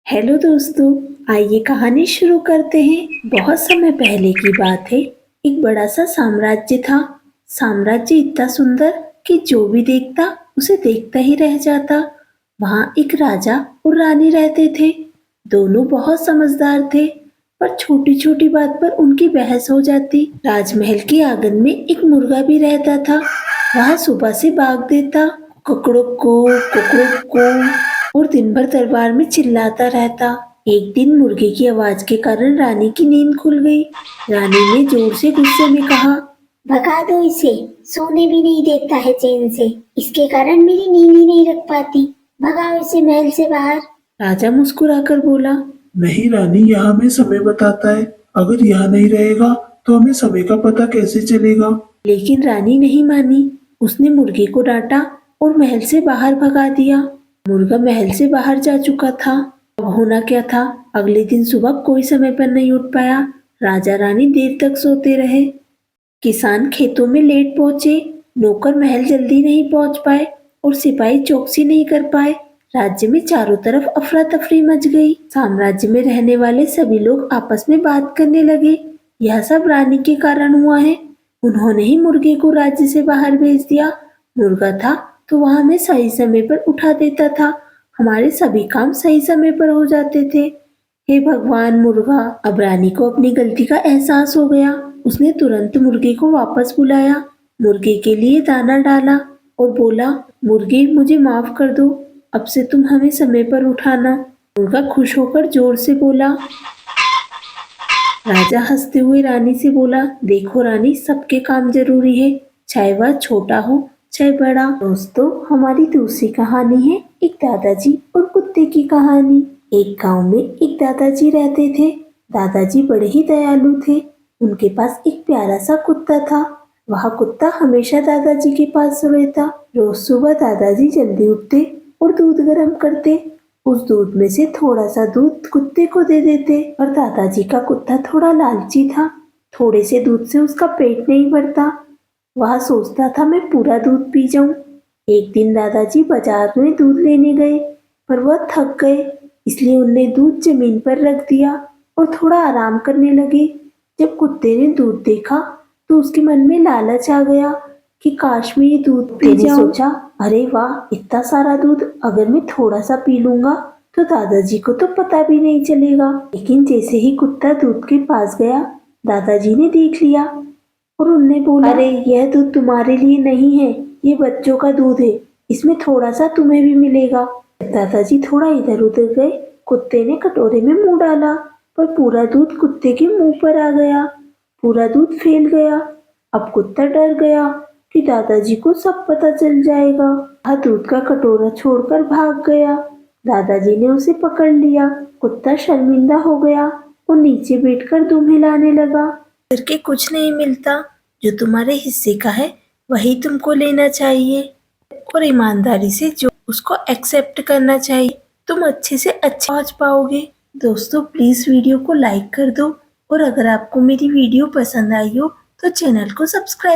Hello दोस्तों, आइए कहानी शुरू करते हैं। बहुत समय पहले की बात है। एक बड़ा सा साम्राज्य था। साम्राज्य इतना सुंदर कि जो भी देखता उसे देखता ही रह जाता। वहाँ एक राजा और रानी रहते थे। दोनों बहुत समझदार थे, पर छोटी छोटी बात पर उनकी बहस हो जाती। राजमहल के आंगन में एक मुर्गा भी रहता था। वह सुबह से भाग देता, कुकड़ुक को, और दिन भर दरबार में चिल्लाता रहता। एक दिन मुर्गे की आवाज के कारण रानी की नींद खुल गई। रानी ने जोर से गुस्से में कहा, भगा दो इसे, सोने भी नहीं देता है चैन से। इसके कारण मेरी नींद ही नहीं रख पाती। भगाओ इसे महल से बाहर। राजा मुस्कुराकर बोला, नहीं रानी, यहाँ हमें समय बताता है। अगर यहाँ नहीं रहेगा तो हमें समय का पता कैसे चलेगा। लेकिन रानी नहीं मानी। उसने मुर्गे को डांटा और महल से बाहर भगा दिया। मुर्गा महल से बाहर जा चुका था। अब होना क्या था? अगले दिन सुबह कोई समय पर नहीं उठ पाया। राजा रानी देर तक सोते रहे। किसान खेतों में लेट पहुंचे, नौकर महल जल्दी नहीं पहुंच पाए और सिपाही चौकसी नहीं कर पाए। राज्य में चारों तरफ अफरा तफरी मच गई। साम्राज्य में रहने वाले सभी लोग आपस में बात करने लगे। यह सब रानी के कारण हुआ है। उन्होंने ही मुर्गे को राज्य से बाहर भेज दिया। मुर्गा था तो वह हमें सही समय पर उठा देता था। हमारे सभी काम सही समय पर हो जाते थे। हे भगवान मुर्गा! अब रानी को अपनी गलती का एहसास हो गया। उसने तुरंत मुर्गे को वापस बुलाया, मुर्गे के लिए दाना डाला और बोला, मुर्गे मुझे माफ कर दो, अब से तुम हमें समय पर उठाना। मुर्गा खुश होकर जोर से बोला। राजा हंसते हुए रानी से बोला, देखो रानी, सबके काम जरूरी है, चाहे वह छोटा हो चाहे बड़ा। दोस्तों, हमारी दूसरी कहानी है एक दादाजी और कुत्ते की कहानी। एक गांव में एक दादाजी रहते थे। दादाजी बड़े ही दयालु थे। उनके पास एक प्यारा सा कुत्ता था। वह कुत्ता हमेशा दादाजी के पास रहता। रोज सुबह दादाजी जल्दी उठते और दूध गर्म करते। उस दूध में से थोड़ा सा दूध कुत्ते को दे देते। और दादाजी का कुत्ता थोड़ा लालची था। थोड़े से दूध से उसका पेट नहीं भरता। वह सोचता था मैं पूरा दूध पी जाऊं। एक दिन दादाजी बाजार में दूध लेने गए, पर वह थक गए, इसलिए उनने दूध जमीन पर रख दिया और थोड़ा आराम करने लगे। जब कुत्ते ने दूध देखा तो उसके मन में लालच आ गया कि काश मैं ये दूध पी जाऊं। सोचा, अरे वाह, इतना सारा दूध, अगर मैं थोड़ा सा पी लूंगा तो दादाजी को तो पता भी नहीं चलेगा। लेकिन जैसे ही कुत्ता दूध के पास गया, दादाजी ने देख लिया और उनने बोला, अरे यह दूध तुम्हारे लिए नहीं है, ये बच्चों का दूध है, इसमें थोड़ा सा तुम्हें भी मिलेगा। दादाजी थोड़ा इधर उधर गए। कुत्ते ने कटोरे में मुंह डाला, पर पूरा दूध कुत्ते के मुंह पर आ गया। पूरा दूध फैल गया। अब कुत्ता डर गया कि दादाजी को सब पता चल जाएगा। वह दूध का कटोरा छोड़कर भाग गया। दादाजी ने उसे पकड़ लिया। कुत्ता शर्मिंदा हो गया और नीचे बैठकर दुम हिलाने लगा। करके कुछ नहीं मिलता, जो तुम्हारे हिस्से का है वही तुमको लेना चाहिए और ईमानदारी से जो उसको एक्सेप्ट करना चाहिए। तुम अच्छे से अच्छे पहुंच पाओगे। दोस्तों, प्लीज वीडियो को लाइक कर दो और अगर आपको मेरी वीडियो पसंद आई हो तो चैनल को सब्सक्राइब